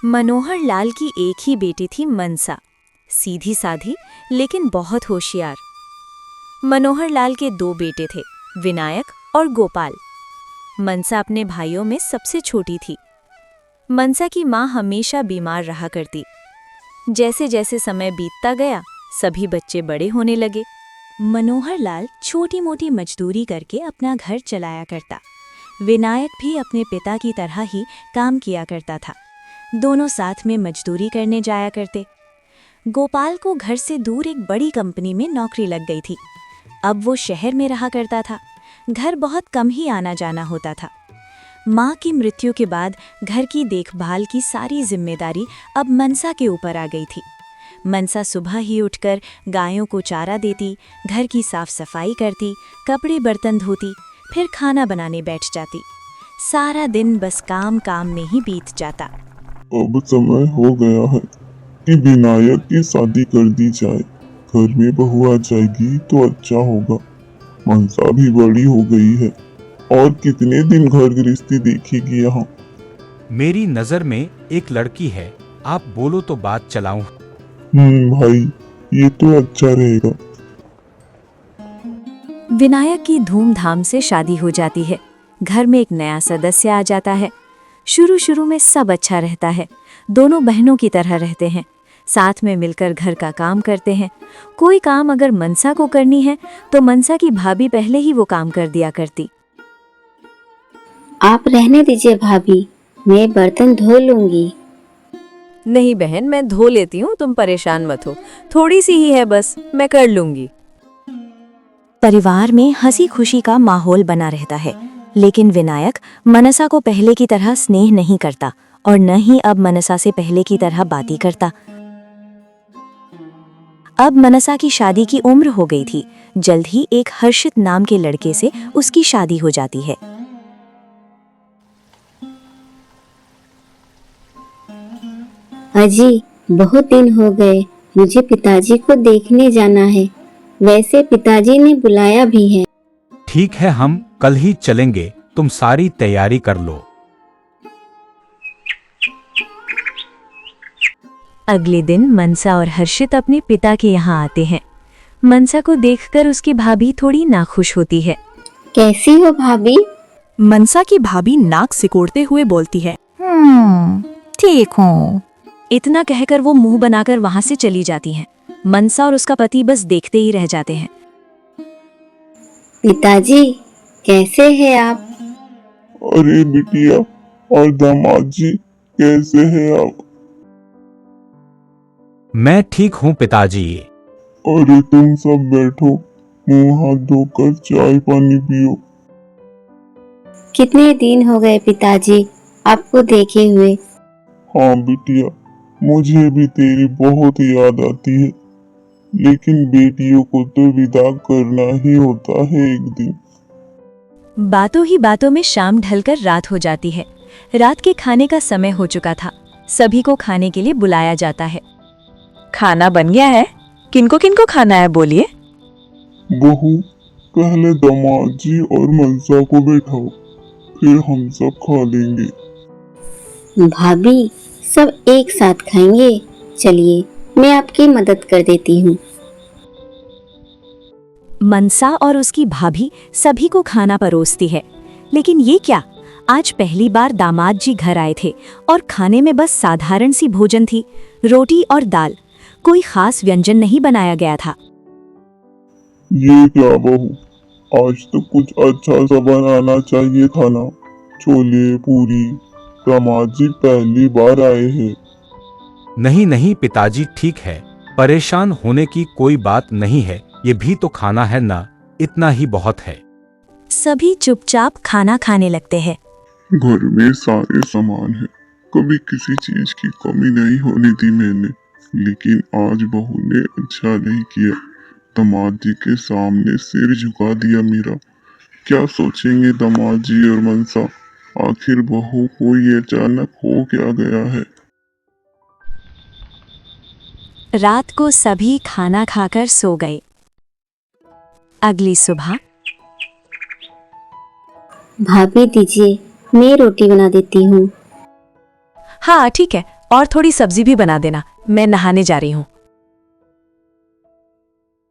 मनोहर लाल की एक ही बेटी थी मनसा, सीधी साधी लेकिन बहुत होशियार। मनोहर लाल के दो बेटे थे, विनायक और गोपाल। मनसा अपने भाइयों में सबसे छोटी थी। मनसा की माँ हमेशा बीमार रहा करती। जैसे जैसे समय बीतता गया, सभी बच्चे बड़े होने लगे। मनोहर लाल छोटी मोटी मजदूरी करके अपना घर चलाया करता। विनायक भी अपने पिता की तरह ही काम किया करता था। दोनों साथ में मजदूरी करने जाया करते। गोपाल को घर से दूर एक बड़ी कंपनी में नौकरी लग गई थी। अब वो शहर में रहा करता था। घर बहुत कम ही आना जाना होता था। माँ की मृत्यु के बाद घर की देखभाल की सारी जिम्मेदारी अब मनसा के ऊपर आ गई थी। मनसा सुबह ही उठकर गायों को चारा देती, घर की साफ सफाई करती, कपड़े बर्तन धोती, फिर खाना बनाने बैठ जाती। सारा दिन बस काम काम में ही बीत जाता। अब समय हो गया है कि विनायक की शादी कर दी जाए। घर में बहू आ जाएगी तो अच्छा होगा। मनसा भी बड़ी हो गई है और कितने दिन घर गृहस्थी देखेगी यहाँ। मेरी नजर में एक लड़की है, आप बोलो तो बात चलाऊं। भाई, ये तो अच्छा रहेगा। विनायक की धूमधाम से शादी हो जाती है। घर में एक नया सदस्य आ जाता है। शुरू में सब अच्छा रहता है। दोनों बहनों की तरह रहते हैं, साथ में मिलकर घर का काम करते हैं। कोई काम अगर मनसा को करनी है तो मनसा की भाभी पहले ही वो काम कर दिया करती। आप रहने दीजिए भाभी, मैं बर्तन धो लूंगी। नहीं बहन, मैं धो लेती हूँ, तुम परेशान मत हो। थोड़ी सी ही है बस, मैं कर लूंगी। परिवार में हंसी खुशी का माहौल बना रहता है, लेकिन विनायक मनसा को पहले की तरह स्नेह नहीं करता और न ही अब मनसा से पहले की तरह बातें करता। अब मनसा की शादी की उम्र हो गई थी। जल्द ही एक हर्षित नाम के लड़के से उसकी शादी हो जाती है। अजी, बहुत दिन हो गए, मुझे पिताजी को देखने जाना है। वैसे पिताजी ने बुलाया भी है। ठीक है, हम कल ही चलेंगे, तुम सारी तैयारी कर लो। अगले दिन मनसा और हर्षित अपने पिता के यहाँ आते हैं। मनसा को देखकर उसकी भाभी थोड़ी नाखुश होती है। कैसी हो भाभी? मनसा की भाभी नाक सिकोड़ते हुए बोलती है, ठीक हूँ। इतना कहकर वो मुंह बनाकर वहां से चली जाती हैं। मनसा और उसका पति बस देखते ही रह जाते हैं। पिताजी, कैसे हैं आप? अरे बिटिया और दामाद जी, कैसे हैं आप? मैं ठीक हूँ पिताजी। अरे तुम सब बैठो, मुंह हाथ धोकर चाय पानी पियो। कितने दिन हो गए पिताजी आपको देखे हुए। हाँ बिटिया, मुझे भी तेरी बहुत याद आती है, लेकिन बेटियों को तो विदा करना ही होता है एक दिन। बातों ही बातों में शाम ढलकर रात हो जाती है। रात के खाने का समय हो चुका था। सभी को खाने के लिए बुलाया जाता है। खाना बन गया है, किनको किनको खाना है बोलिए। बहू, पहले दामाद जी और मनसा को बैठाओ, फिर हम सब खा लेंगे। भाभी, सब एक साथ खाएंगे। चलिए, मैं आपकी मदद कर देती हूँ। मनसा और उसकी भाभी सभी को खाना परोसती है। लेकिन ये क्या, आज पहली बार दामाद जी घर आए थे और खाने में बस साधारण सी भोजन थी, रोटी और दाल। कोई खास व्यंजन नहीं बनाया गया था। ये क्या बहू, आज तो कुछ अच्छा सा बनाना चाहिए था ना। छोले पूरी, दामाद जी पहली बार आए हैं। नहीं नहीं पिताजी, ठीक है, परेशान होने की कोई बात नहीं है। ये भी तो खाना है ना, इतना ही बहुत है। सभी चुपचाप खाना खाने लगते हैं। घर में सारे सामान है, कभी किसी चीज की कमी नहीं होने दी मैंने, लेकिन आज बहू ने अच्छा नहीं किया। दामाद जी के सामने सिर झुका दिया मेरा। क्या सोचेंगे दामाद जी और मनसा? आखिर बहू को ये अचानक हो क्या गया है? रात को सभी खाना खाकर सो गए। अगली सुबह, भाभी दीजिए, मैं रोटी बना देती हूँ। हाँ ठीक है, और थोड़ी सब्जी भी बना देना, मैं नहाने जा रही हूँ।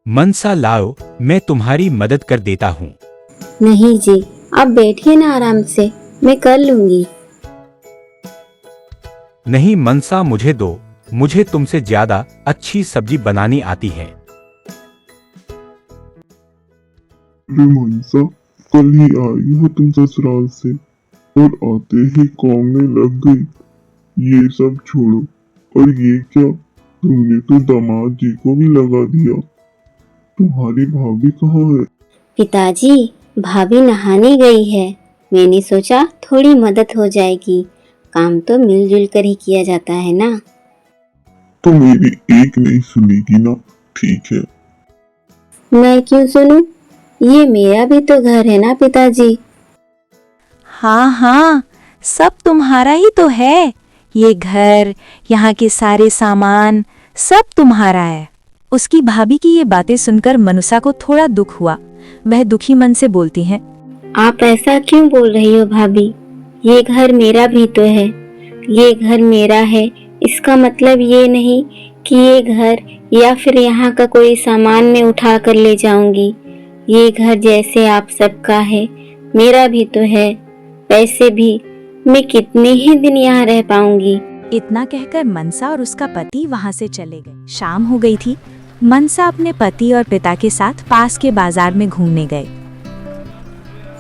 मनसा लाओ, मैं तुम्हारी मदद कर देता हूँ। नहीं जी, आप बैठिए ना आराम से, मैं कर लूंगी। नहीं मनसा, मुझे दो, मुझे तुमसे ज्यादा अच्छी सब्जी बनानी आती है। अरे मनसा, कल ही आई हो तुम ससुराल से और आते ही काम में लग गई। ये सब छोड़ो, और ये क्या, तुमने तो दामाद जी को भी लगा दिया। तुम्हारी भाभी कहाँ है? पिताजी, भाभी नहाने गई है। मैंने सोचा थोड़ी मदद हो जाएगी, काम तो मिलजुल कर ही किया जाता है ना। तो मेरी एक नहीं सुनेगी ना? ठीक है। मैं क्यों सुनूं? ये मेरा भी तो घर है ना पिताजी। हाँ हाँ, सब तुम्हारा ही तो है। ये घर, यहाँ के सारे सामान, सब तुम्हारा है। उसकी भाभी की ये बातें सुनकर मनुषा को थोड़ा दुख हुआ। वह दुखी मन से बोलती है, आप ऐसा क्यों बोल रही हो भाभी? ये घर मेरा भी तो है। ये घर मेरा है, इसका मतलब ये नहीं कि ये घर या फिर यहाँ का कोई सामान मैं उठा कर ले जाऊंगी। ये घर जैसे आप सबका है, मेरा भी तो है। वैसे भी मैं कितने ही दिन यहाँ रह पाऊंगी। इतना कहकर मनसा और उसका पति वहां से चले गए। शाम हो गई थी। मनसा अपने पति और पिता के साथ पास के बाजार में घूमने गए।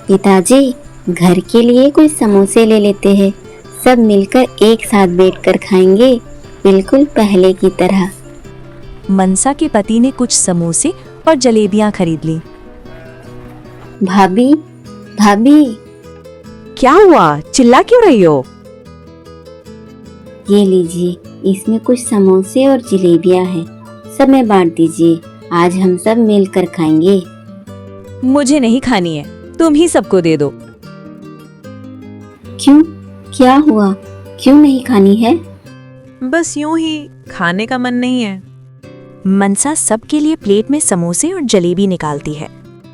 पिताजी, घर के लिए कुछ समोसे ले लेते हैं, सब मिलकर एक साथ बैठकर खाएंगे, बिल्कुल पहले की तरह। मनसा के पति ने कुछ समोसे और जलेबियां खरीद ली। भाभी, भाभी, क्या हुआ, चिल्ला क्यों रही हो? ये लीजिए, इसमें कुछ समोसे और जलेबियां हैं, सब में बांट दीजिए। आज हम सब मिलकर खाएंगे। मुझे नहीं खानी है, तुम ही सबको दे दो। क्यों, क्या हुआ? क्यों नहीं खानी है? बस यूं ही, खाने का मन नहीं है। मनसा सबके लिए प्लेट में समोसे और जलेबी निकालती है।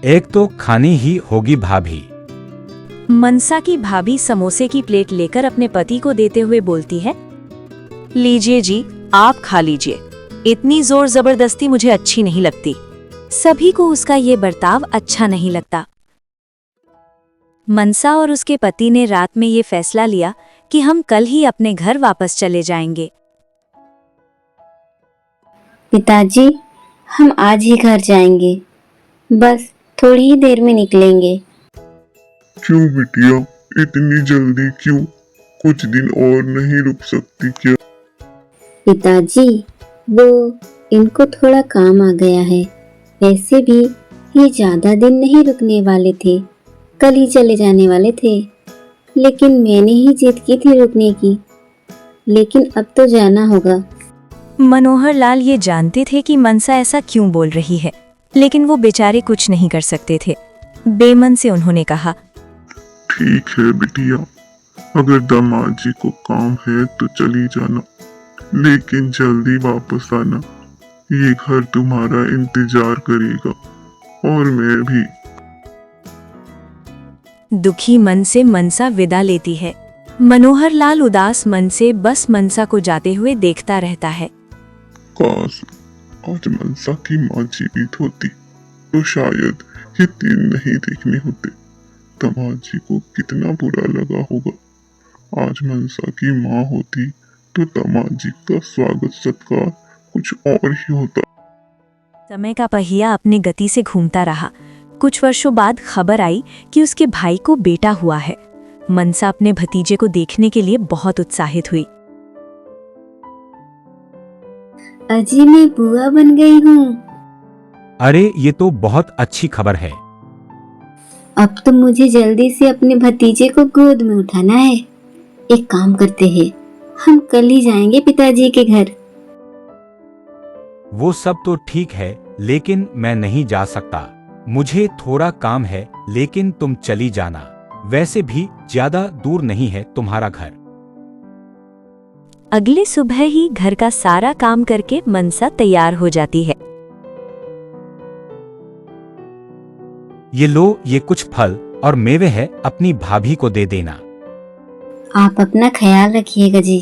एक तो खानी ही होगी भाभी। मनसा की भाभी समोसे की प्लेट लेकर अपने पति को देते हुए बोलती है, लीजिए जी, आप खा लीजिए। इतनी जोर जबरदस्ती मुझे अच्छी नहीं लगती। सभी को उसका ये बर्ताव अच्छा नहीं लगता। मनसा और उसके पति ने रात में ये फैसला लिया कि हम कल ही अपने घर वापस चले जाएंगे। पिताजी, हम आज ही घर जाएंगे, बस थोड़ी ही देर में निकलेंगे। क्यों बिटिया, इतनी जल्दी क्यों? कुछ दिन और नहीं रुक सकती क्या? पिताजी, वो इनको थोड़ा काम आ गया है। वैसे भी ये ज्यादा दिन नहीं रुकने वाले थे, कल ही चले जाने वाले थे, लेकिन मैंने ही जिद की थी रुकने की। लेकिन अब तो जाना होगा। मनोहर लाल ये जानते थे कि मनसा ऐसा क्यों बोल रही है, लेकिन वो बेचारे कुछ नहीं कर सकते थे। बेमन से उन्होंने कहा, ठीक है बिटिया, अगर दामाद जी को काम है तो चली जाना, लेकिन जल्दी वापस आना। ये घर तुम्हारा इंतजार करेगा, और मैं भी। दुखी मन से मनसा विदा लेती है। मनोहर लाल उदास मन से बस मनसा को जाते हुए देखता रहता है। काश आज मनसा की माँ जीवित होती तो शायद ये दिन नहीं देखने होते। दामाद जी को कितना बुरा लगा होगा। आज मनसा की माँ होती तो दामाद जी का स्वागत सत्कार कुछ और ही होता। समय का पहिया अपनी गति से घूमता रहा। कुछ वर्षों बाद खबर आई कि उसके भाई को बेटा हुआ है। मनसा अपने भतीजे को देखने के लिए बहुत उत्साहित हुई। अजी, मैं बुआ बन गई हूँ। अरे ये तो बहुत अच्छी खबर है। अब तो मुझे जल्दी से अपने भतीजे को गोद में उठाना है। एक काम करते हैं, हम कल ही जाएंगे पिताजी के घर। वो सब तो ठीक है, लेकिन मैं नहीं जा सकता। मुझे थोड़ा काम है, लेकिन तुम चली जाना। वैसे भी ज्यादा दूर नहीं है तुम्हारा घर। अगले सुबह ही घर का सारा काम करके मनसा तैयार हो जाती है। ये लो, ये कुछ फल और मेवे है, अपनी भाभी को दे देना। आप अपना ख्याल रखिएगा जी।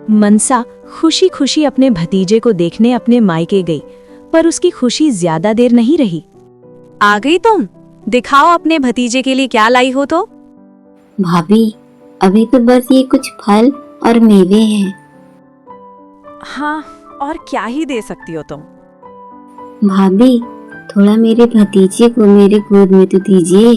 मनसा खुशी खुशी अपने भतीजे को देखने अपने मायके गई, पर उसकी खुशी ज्यादा देर नहीं रही। आ गई तुम? दिखाओ अपने भतीजे के लिए क्या लाई हो तो। भाभी, अभी तो बस ये कुछ फल और मेवे हैं। हाँ, और क्या ही दे सकती हो तुम। भाभी, थोड़ा मेरे भतीजे को मेरे गोद में तो दीजिए।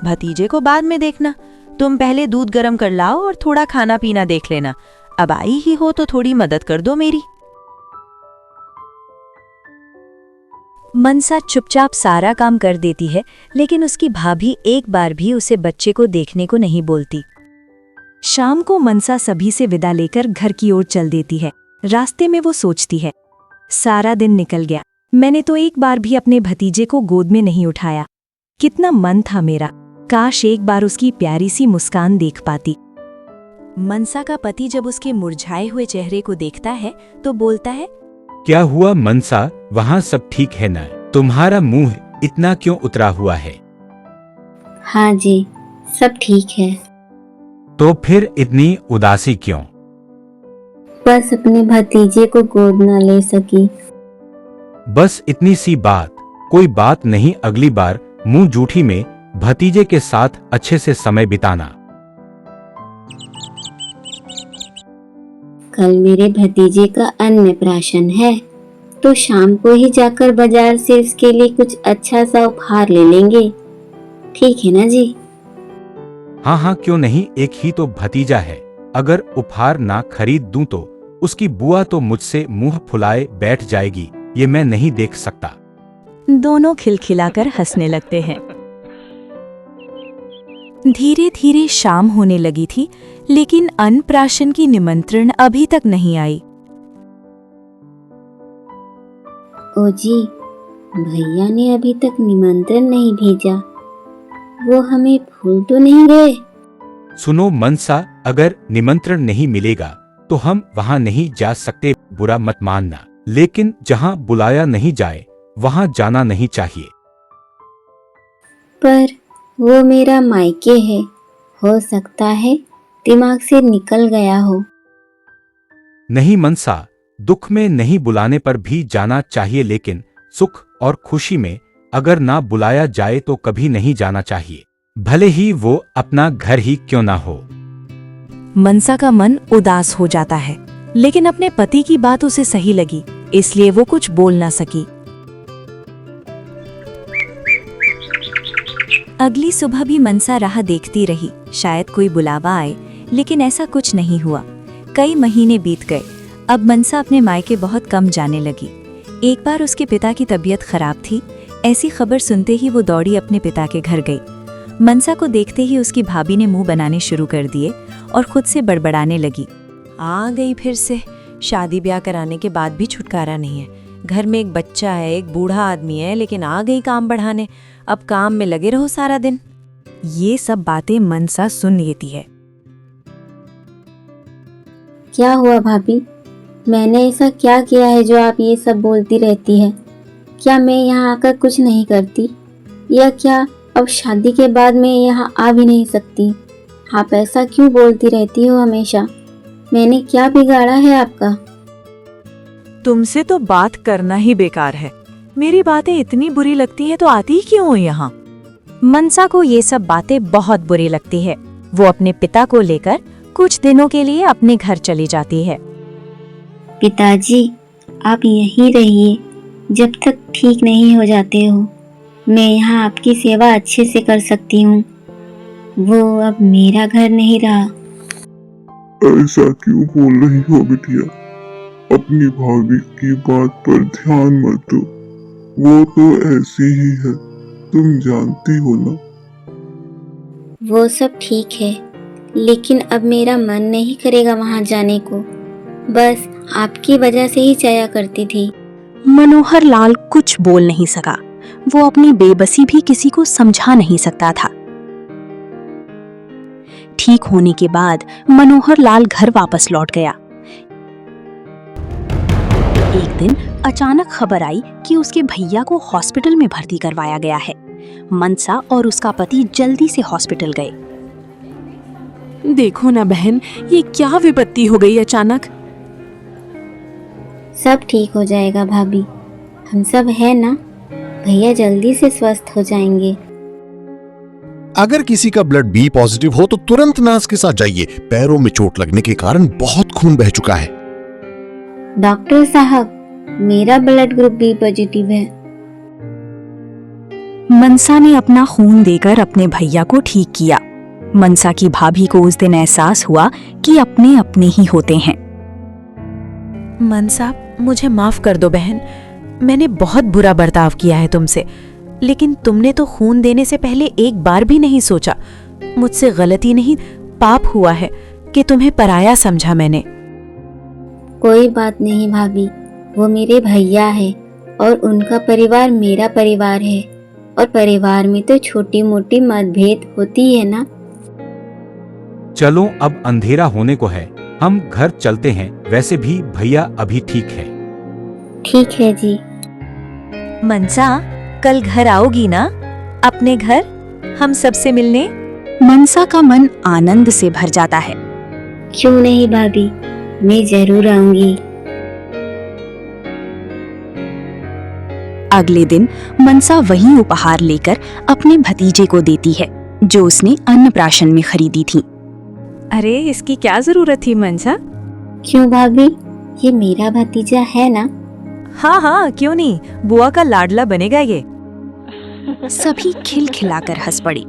भतीजे को बाद में देखना, तुम पहले दूध गर्म कर लाओ और थोड़ा खाना पीना देख लेना। अब आई ही हो तो थोड़ी मदद कर दो मेरी। मनसा चुपचाप सारा काम कर देती है, लेकिन उसकी भाभी एक बार भी उसे बच्चे को देखने को नहीं बोलती। शाम को मनसा सभी से विदा लेकर घर की ओर चल देती है। रास्ते में वो सोचती है, सारा दिन निकल गया, मैंने तो एक बार भी अपने भतीजे को गोद में नहीं उठाया। कितना मन था मेरा, काश एक बार उसकी प्यारी सी मुस्कान देख पाती। मनसा का पति जब उसके मुरझाए हुए चेहरे को देखता है तो बोलता है, क्या हुआ मनसा, वहाँ सब ठीक है ना? तुम्हारा मुंह इतना क्यों उतरा हुआ है? हाँ जी, सब ठीक है। तो फिर इतनी उदासी क्यों? बस अपने भतीजे को गोद न ले सकी। बस इतनी सी बात? कोई बात नहीं, अगली बार मुंह जूठी में भतीजे के साथ अच्छे से समय बिताना। कल मेरे भतीजे का अन्नप्राशन है, तो शाम को ही जाकर बाजार से इसके लिए कुछ अच्छा सा उपहार ले लेंगे। ठीक है ना जी? हाँ हाँ, क्यों नहीं, एक ही तो भतीजा है। अगर उपहार ना खरीद दूं तो उसकी बुआ तो मुझसे मुंह फुलाए बैठ जाएगी, ये मैं नहीं देख सकता। दोनों खिलखिलाकर हंसने लगते हैं। धीरे धीरे शाम होने लगी थी, लेकिन अन्नप्राशन की निमंत्रण अभी तक नहीं आई। ओ जी, भैया ने अभी तक निमंत्रण नहीं भेजा। वो हमें भूल तो नहीं गए? सुनो मनसा, अगर निमंत्रण नहीं मिलेगा तो हम वहाँ नहीं जा सकते, बुरा मत मानना, लेकिन जहाँ बुलाया नहीं जाए वहाँ जाना नहीं चाहिए। पर वो मेरा मायके है, हो सकता है दिमाग से निकल गया हो। नहीं मनसा, दुख में नहीं बुलाने पर भी जाना चाहिए, लेकिन सुख और खुशी में अगर ना बुलाया जाए तो कभी नहीं जाना चाहिए, भले ही वो अपना घर ही क्यों ना हो। मनसा का मन उदास हो जाता है, लेकिन अपने पति की बात उसे सही लगी, इसलिए वो कुछ बोल ना सकी। अगली सुबह भी मनसा राह देखती रही, शायद कोई बुलावा आए, लेकिन ऐसा कुछ नहीं हुआ। कई महीने बीत गए। अब मनसा अपने मायके बहुत कम जाने लगी। एक बार उसके पिता की तबीयत खराब थी। ऐसी खबर सुनते ही वो दौड़ी अपने पिता के घर गई। मनसा को देखते ही उसकी भाभी ने मुंह बनाने शुरू कर दिए और खुद से बड़बड़ाने लगी। आ गई फिर से, शादी ब्याह कराने के बाद भी छुटकारा नहीं है। घर में एक बच्चा है, एक बूढ़ा आदमी है, लेकिन आ गई काम बढ़ाने। अब काम में लगे रहो सारा दिन। ये सब बातें मनसा सुन लेती है। क्या हुआ भाभी? मैंने ऐसा क्या किया है जो आप ये सब बोलती रहती है? क्या मैं यहाँ आकर कुछ नहीं करती, या क्या अब शादी के बाद मैं यहाँ आ भी नहीं सकती? आप ऐसा क्यों बोलती रहती हो हमेशा? मैंने क्या बिगाड़ा है आपका? तुमसे तो बात करना ही बेकार है। मेरी बातें इतनी बुरी लगती हैं तो आती ही क्यों हो यहाँ? मनसा को ये सब बातें बहुत बुरी लगती है। वो अपने पिता को लेकर कुछ दिनों के लिए अपने घर चली जाती है। पिताजी, आप यहीं रहिए जब तक ठीक नहीं हो जाते हो। मैं यहाँ आपकी सेवा अच्छे से कर सकती हूँ। वो अब मेरा घर नहीं रहा। ऐसा क्यों बोल रही हो बिटिया? अपनी भाभी की बात पर ध्यान मत दो, वो तो ऐसी ही है, तुम जानती हो ना। वो सब ठीक है, लेकिन अब मेरा मन नहीं करेगा वहाँ जाने को। बस आपकी वजह से ही जाया करती थी। मनोहर लाल कुछ बोल नहीं सका। वो अपनी बेबसी भी किसी को समझा नहीं सकता था। ठीक होने के बाद मनोहर लाल घर वापस लौट गया। एक दिन अचानक खबर आई कि उसके भैया को हॉस्पिटल में भर्ती करवाया गया है। मनसा और उसका पति जल्दी से हॉस्पिटल गए। देखो ना बहन, ये क्या विपत्ति हो गई अचानक। सब ठीक हो जाएगा भाभी, हम सब है ना। भैया जल्दी से स्वस्थ हो जाएंगे। अगर किसी का ब्लड बी पॉजिटिव हो तो तुरंत नर्स के साथ जाइए। पैरों में चोट लगने के कारण बहुत खून बह चुका है। डॉक्टर साहब, मेरा ब्लड ग्रुप बी पॉजिटिव है। मनसा ने अपना खून देकर अपने भैया को ठीक किया। मनसा की भाभी को उस दिन एहसास हुआ कि अपने अपने ही होते हैं। मनसा, मुझे माफ कर दो बहन, मैंने बहुत बुरा बर्ताव किया है तुमसे, लेकिन तुमने तो खून देने से पहले एक बार भी नहीं सोचा। मुझसे गलती नहीं, पाप हुआ है कि तुम्हें पराया समझा मैंने। कोई बात नहीं भाभी, वो मेरे भैया है और उनका परिवार मेरा परिवार है, और परिवार में तो छोटी मोटी मतभेद होती है ना। चलो अब अंधेरा होने को है, हम घर चलते हैं। वैसे भी भैया अभी ठीक है। ठीक है जी। मनसा, कल घर आओगी ना अपने घर, हम सबसे मिलने? मनसा का मन आनंद से भर जाता है। क्यों नहीं भाभी, मैं जरूर आऊंगी। अगले दिन मनसा वही उपहार लेकर अपने भतीजे को देती है जो उसने अन्नप्राशन में खरीदी थी। अरे इसकी क्या जरूरत थी मनसा? क्यों भाभी, ये मेरा भतीजा है ना। हाँ हाँ, क्यों नहीं, बुआ का लाडला बनेगा ये। सभी खिलखिलाकर हंस पड़ी।